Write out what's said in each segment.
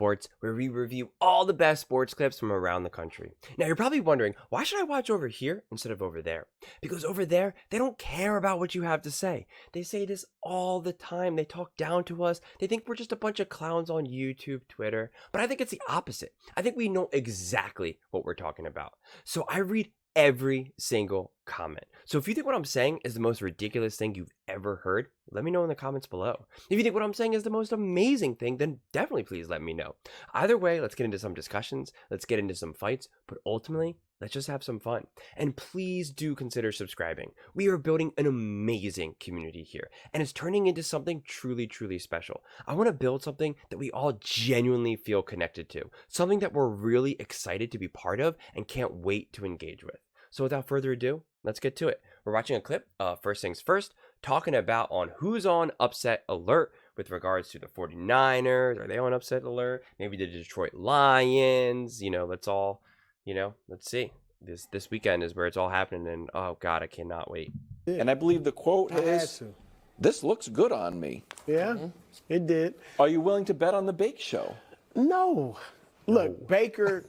Sports, where we review all the best sports clips from around the country. Now, you're probably wondering, why should I watch over here instead of over there? Because over there, they don't care about what you have to say. They say this all the time. They talk down to us. They think we're just a bunch of clowns on YouTube, Twitter. But I think it's the opposite. I think we know exactly what we're talking about. So I read every single comment. So if you think what I'm saying is the most ridiculous thing you've ever heard, let me know in the comments below. If you think what I'm saying is the most amazing thing, then definitely please let me know. Either way, let's get into some discussions, let's get into some fights, but ultimately, let's just have some fun. And please do consider subscribing. We are building an amazing community here, and it's turning into something truly, truly special. I want to build something that we all genuinely feel connected to, something that we're really excited to be part of and can't wait to engage with. So without further ado, let's get to it. We're watching a clip, first things first, talking about on who's on upset alert with regards to the 49ers. Are they on upset alert? Maybe the Detroit Lions. Let's see. This weekend is where it's all happening, and oh God, I cannot wait. And I believe the quote is, "This looks good on me." Yeah, it did. Are you willing to bet on the Bake Show? No. Look, Baker,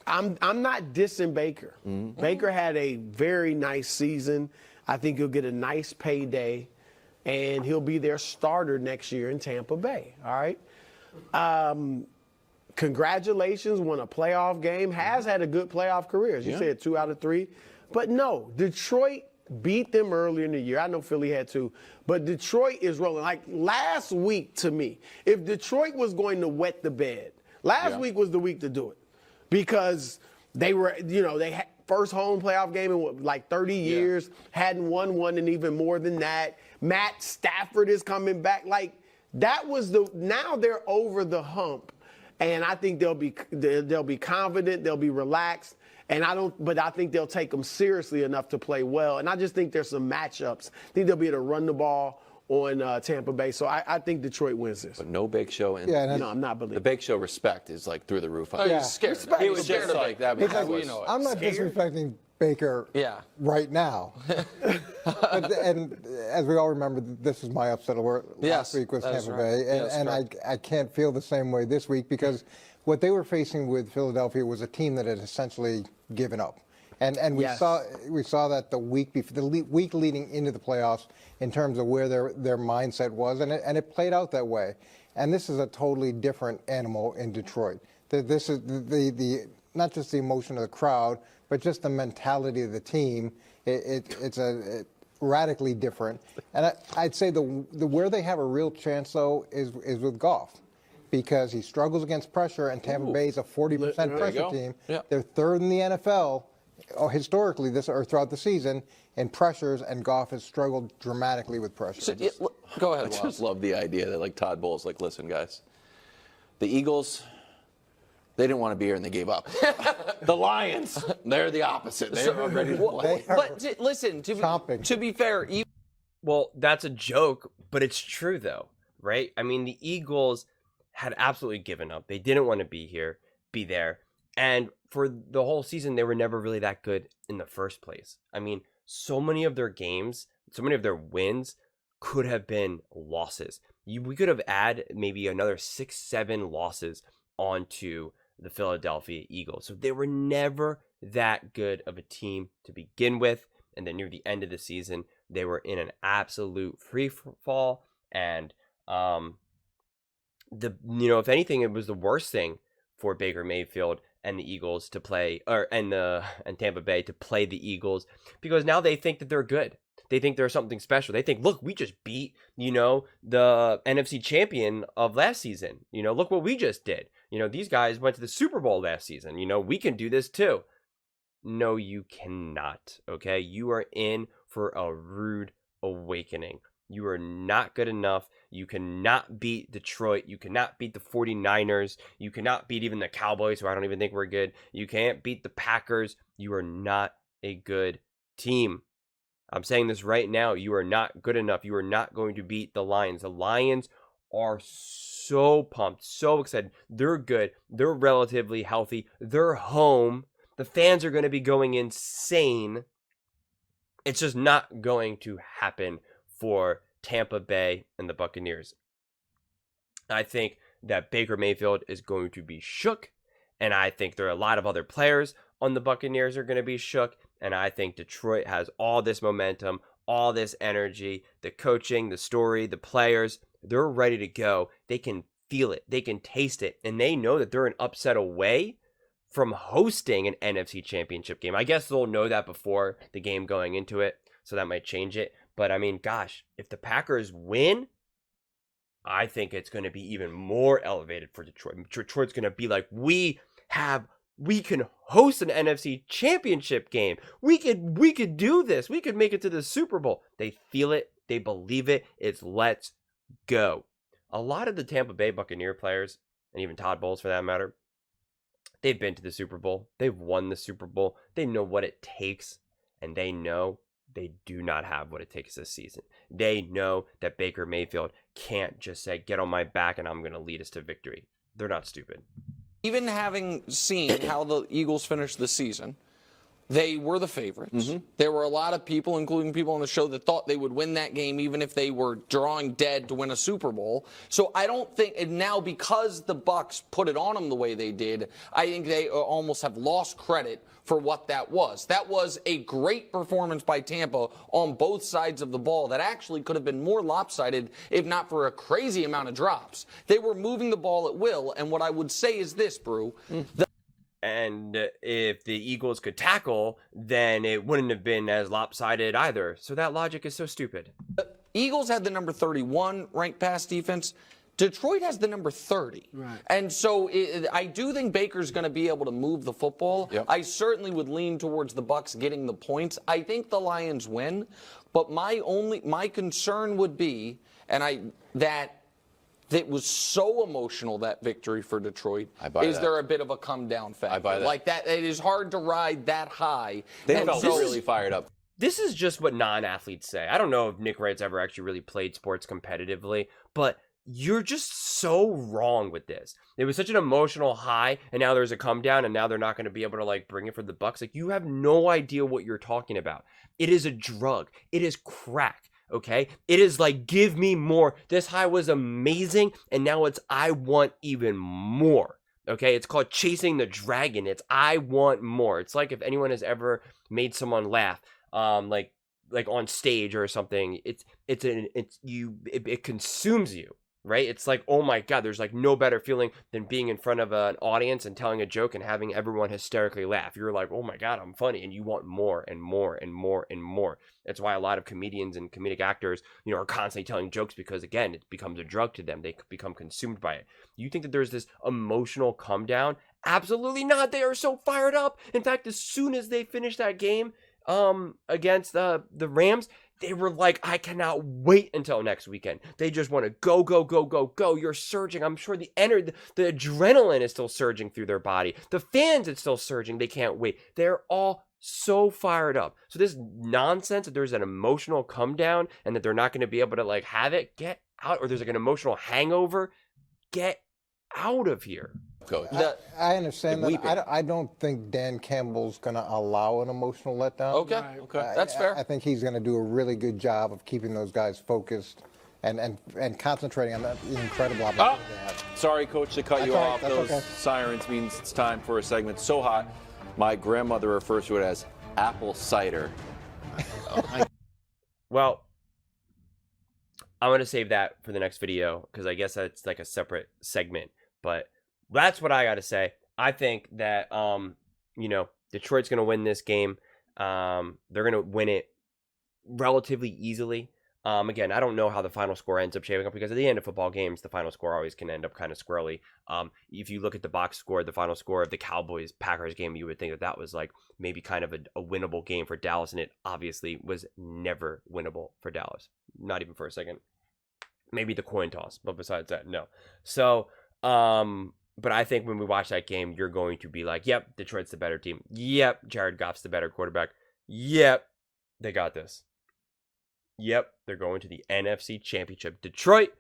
I'm not dissing Baker. Baker had a very nice season. I think he'll get a nice payday, and he'll be their starter next year in Tampa Bay. All right. Congratulations, won a playoff game. Has had a good playoff career. As you said, 2 out of 3. But no, Detroit beat them earlier in the year. I know Philly had to, but Detroit is rolling. Like last week to me, if Detroit was going to wet the bed, last week was the week to do it. Because they were, they had first home playoff game in like 30 years, hadn't won one, and even more than that. Matt Stafford is coming back. Like that was now they're over the hump, and I think they'll be confident, they'll be relaxed, and I think they'll take them seriously enough to play well. And I just think there's some matchups. I think they'll be able to run the ball on Tampa Bay. So I think Detroit wins this. But no Bake Show. And no, I'm not believing. The Bake Show respect is like through the roof. Oh, he's scared. He was just like that. I'm not disrespecting Baker right now. and as we all remember, this is my upset alert. Last week was Tampa Bay. And I can't feel the same way this week because what they were facing with Philadelphia was a team that had essentially given up. And we saw that the week leading into the playoffs in terms of where their mindset was, and it played out that way. And this is a totally different animal in Detroit. This is the not just the emotion of the crowd, but just the mentality of the team. It's radically different. And I'd say the where they have a real chance though is with Goff. Because he struggles against pressure, and Tampa Bay is a 40% pressure team. Yeah. They're third in the NFL. Historically, throughout the season, in pressures, and Goff has struggled dramatically with pressure. So, go ahead. I just love the idea that like Todd Bowles, like, listen, guys, the Eagles, they didn't want to be here and they gave up. The Lions, they're the opposite. They're ready to play. But listen, to be fair, well, that's a joke, but it's true though, right? I mean, the Eagles had absolutely given up. They didn't want to be there. And for the whole season, they were never really that good in the first place. I mean, so many of their games, so many of their wins could have been losses. We could have added maybe another 6-7 losses onto the Philadelphia Eagles. So they were never that good of a team to begin with. And then near the end of the season, they were in an absolute free fall. And, if anything, it was the worst thing for Baker Mayfield and the Eagles to play, and Tampa Bay to play the Eagles, because now they think that they're good. They think they're something special. They think, look, we just beat, the NFC champion of last season. Look what we just did. These guys went to the Super Bowl last season. We can do this too. No, you cannot. Okay, you are in for a rude awakening. You are not good enough. You cannot beat Detroit. You cannot beat the 49ers. You cannot beat even the Cowboys, who I don't even think we're good. You can't beat the Packers. You are not a good team. I'm saying this right now. You are not good enough. You are not going to beat the Lions. The Lions are so pumped, so excited. They're good. They're relatively healthy. They're home. The fans are going to be going insane. It's just not going to happen for Tampa Bay and the Buccaneers. I think that Baker Mayfield is going to be shook. And I think there are a lot of other players on the Buccaneers are going to be shook. And I think Detroit has all this momentum, all this energy, the coaching, the story, the players. They're ready to go. They can feel it. They can taste it. And they know that they're an upset away from hosting an NFC Championship game. I guess they'll know that before the game going into it, so that might change it. But, I mean, gosh, if the Packers win, I think it's going to be even more elevated for Detroit. Detroit's going to be like, we can host an NFC Championship game. We could do this. We could make it to the Super Bowl. They feel it. They believe it. It's let's go. A lot of the Tampa Bay Buccaneer players, and even Todd Bowles for that matter, they've been to the Super Bowl. They've won the Super Bowl. They know what it takes, and they know they do not have what it takes this season. They know that Baker Mayfield can't just say, get on my back and I'm going to lead us to victory. They're not stupid. Even having seen how the Eagles finished the season, they were the favorites. There were a lot of people, including people on the show, that thought they would win that game even if they were drawing dead to win a Super Bowl. So I don't think, and now because the Bucs put it on them the way they did, I think they almost have lost credit for what that was. That was a great performance by Tampa on both sides of the ball that actually could have been more lopsided if not for a crazy amount of drops. They were moving the ball at will, and what I would say is this, Brew. And if the Eagles could tackle, then it wouldn't have been as lopsided either. So that logic is so stupid. The Eagles had the number 31 ranked pass defense. Detroit has the number 30. Right. And so I do think Baker's going to be able to move the football. Yep. I certainly would lean towards the Bucs getting the points. I think the Lions win, but my concern would be, that it was so emotional, that victory for Detroit. Is there a bit of a come down factor? I buy that. Like that, it is hard to ride that high. They And felt so- really fired up. This is just what non-athletes say. I don't know if Nick Wright's ever actually really played sports competitively, but you're just so wrong with this. It was such an emotional high, and now there's a come down, and now they're not going to be able to like bring it for the Bucs. Like, you have no idea what you're talking about. It is a drug. It is crack. Okay? It is like, give me more. This high was amazing, and now it's I want even more. Okay? It's called chasing the dragon. It's I want more. It's like if anyone has ever made someone laugh, like on stage or something, it consumes you. Right? It's like, oh my God, there's like no better feeling than being in front of an audience and telling a joke and having everyone hysterically laugh. You're like, oh my God, I'm funny. And you want more and more and more and more. That's why a lot of comedians and comedic actors, are constantly telling jokes because, again, it becomes a drug to them. They become consumed by it. You think that there's this emotional come down? Absolutely not. They are so fired up. In fact, as soon as they finished that game against the Rams, they were like, I cannot wait until next weekend. They just want to go, go, go, go, go. You're surging. I'm sure the adrenaline is still surging through their body. The fans, it's still surging. They can't wait. They're all so fired up. So this nonsense that there's an emotional come down and that they're not going to be able to like have it, get out, or there's like an emotional hangover, get out of here. I understand that. I don't think Dan Campbell's going to allow an emotional letdown. Okay, that's fair. I think he's going to do a really good job of keeping those guys focused and concentrating on that incredible opportunity they have. Sorry, Coach, to cut you all right, off. that's Those okay. sirens means it's time for a segment so hot, my grandmother refers to it as apple cider. Well, I'm going to save that for the next video because I guess that's like a separate segment. But that's what I got to say. I think that, Detroit's going to win this game. They're going to win it relatively easily. Again, I don't know how the final score ends up shaping up because at the end of football games, the final score always can end up kind of squirrely. If you look at the box score, the final score of the Cowboys-Packers game, you would think that was like maybe kind of a winnable game for Dallas, and it obviously was never winnable for Dallas. Not even for a second. Maybe the coin toss, but besides that, no. So, but I think when we watch that game, you're going to be like, yep, Detroit's the better team. Yep, Jared Goff's the better quarterback. Yep, they got this. Yep, they're going to the NFC Championship. Detroit,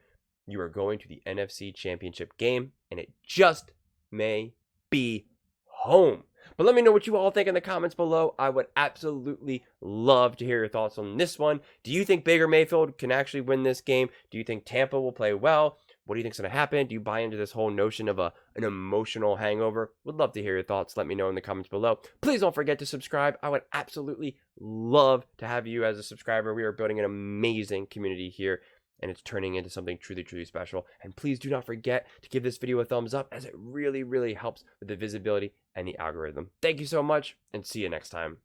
you are going to the NFC Championship game, and it just may be home. But let me know what you all think in the comments below. I would absolutely love to hear your thoughts on this one. Do you think Baker Mayfield can actually win this game? Do you think Tampa will play well? What do you think's going to happen? Do you buy into this whole notion of an emotional hangover? Would love to hear your thoughts. Let me know in the comments below. Please don't forget to subscribe. I would absolutely love to have you as a subscriber. We are building an amazing community here, and it's turning into something truly, truly special. And please do not forget to give this video a thumbs up, as it really, really helps with the visibility and the algorithm. Thank you so much, and see you next time.